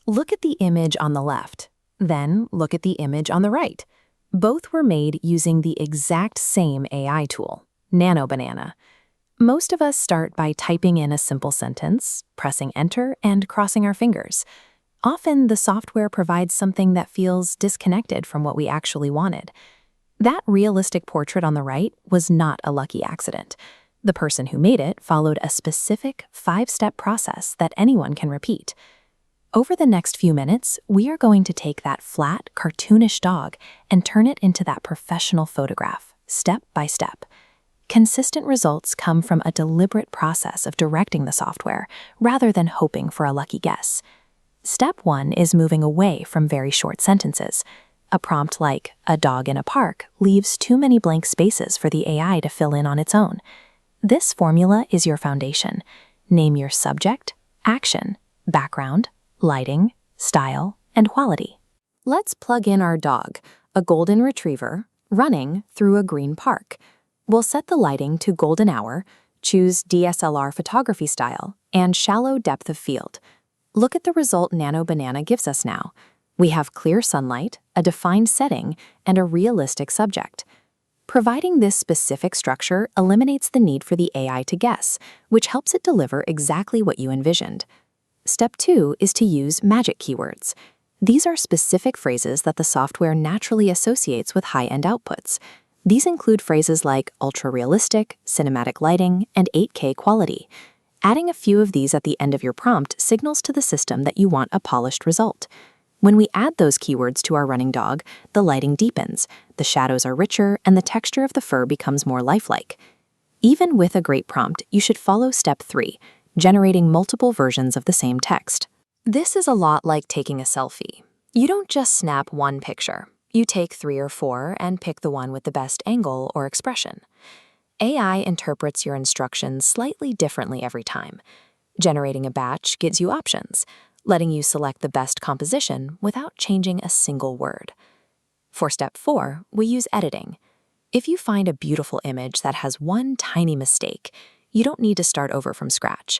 Look at the image on the left, then look at the image on the right. Both were made using the exact same AI tool, Nano. Most of us start by typing in a simple sentence, pressing enter, and crossing our fingers. Often, the software provides something that feels disconnected from what we actually wanted. That realistic portrait on the right was not a lucky accident. The person who made it followed a specific 5-step process that anyone can repeat. Over the next few minutes, we are going to take that flat, cartoonish dog and turn it into that professional photograph, step by step. Consistent results come from a deliberate process of directing the software, rather than hoping for a lucky guess. Step 1 is moving away from very short sentences. A prompt like, "a dog in a park," leaves too many blank spaces for the AI to fill in on its own. This formula is your foundation. Name your subject, action, background, lighting, style, and quality. Let's plug in our dog, a golden retriever, running through a green park. We'll set the lighting to golden hour, choose DSLR photography style, and shallow depth of field. Look at the result Nano gives us now. We have clear sunlight, a defined setting, and a realistic subject. Providing this specific structure eliminates the need for the AI to guess, which helps it deliver exactly what you envisioned. Step 2 is to use magic keywords. These are specific phrases that the software naturally associates with high-end outputs. These include phrases like ultra-realistic, cinematic lighting, and 8K quality. Adding a few of these at the end of your prompt signals to the system that you want a polished result. When we add those keywords to our running dog, the lighting deepens, the shadows are richer, and the texture of the fur becomes more lifelike. Even with a great prompt, you should follow step 3, generating multiple versions of the same text. This is a lot like taking a selfie. You don't just snap one picture. You take 3 or 4 and pick the one with the best angle or expression. AI interprets your instructions slightly differently every time. Generating a batch gives you options, letting you select the best composition without changing a single word. For step 4, we use editing. If you find a beautiful image that has one tiny mistake, you don't need to start over from scratch.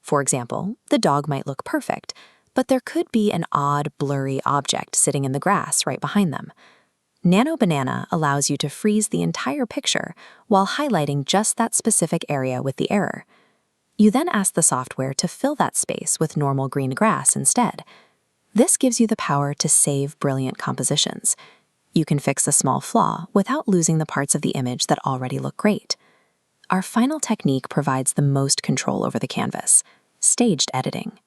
For example, the dog might look perfect, but there could be an odd, blurry object sitting in the grass right behind them. Nano allows you to freeze the entire picture while highlighting just that specific area with the error. You then ask the software to fill that space with normal green grass instead. This gives you the power to save brilliant compositions. You can fix a small flaw without losing the parts of the image that already look great. Our final technique provides the most control over the canvas: staged editing.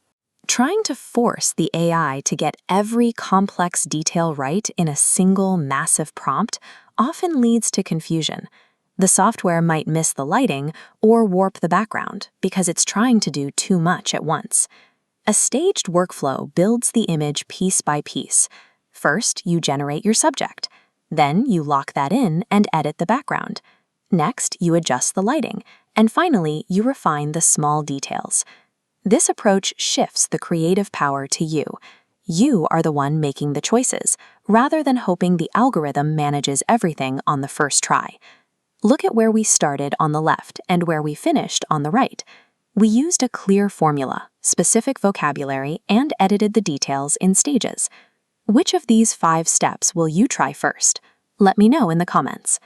Trying to force the AI to get every complex detail right in a single massive prompt often leads to confusion. The software might miss the lighting or warp the background because it's trying to do too much at once. A staged workflow builds the image piece by piece. First, you generate your subject. Then you lock that in and edit the background. Next, you adjust the lighting. And finally, you refine the small details. This approach shifts the creative power to you. You are the one making the choices, rather than hoping the algorithm manages everything on the first try. Look at where we started on the left and where we finished on the right. We used a clear formula, specific vocabulary, and edited the details in stages. Which of these 5 steps will you try first? Let me know in the comments.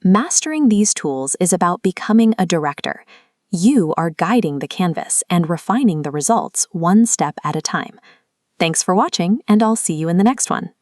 Mastering these tools is about becoming a director. You are guiding the canvas and refining the results one step at a time. Thanks for watching, and I'll see you in the next one.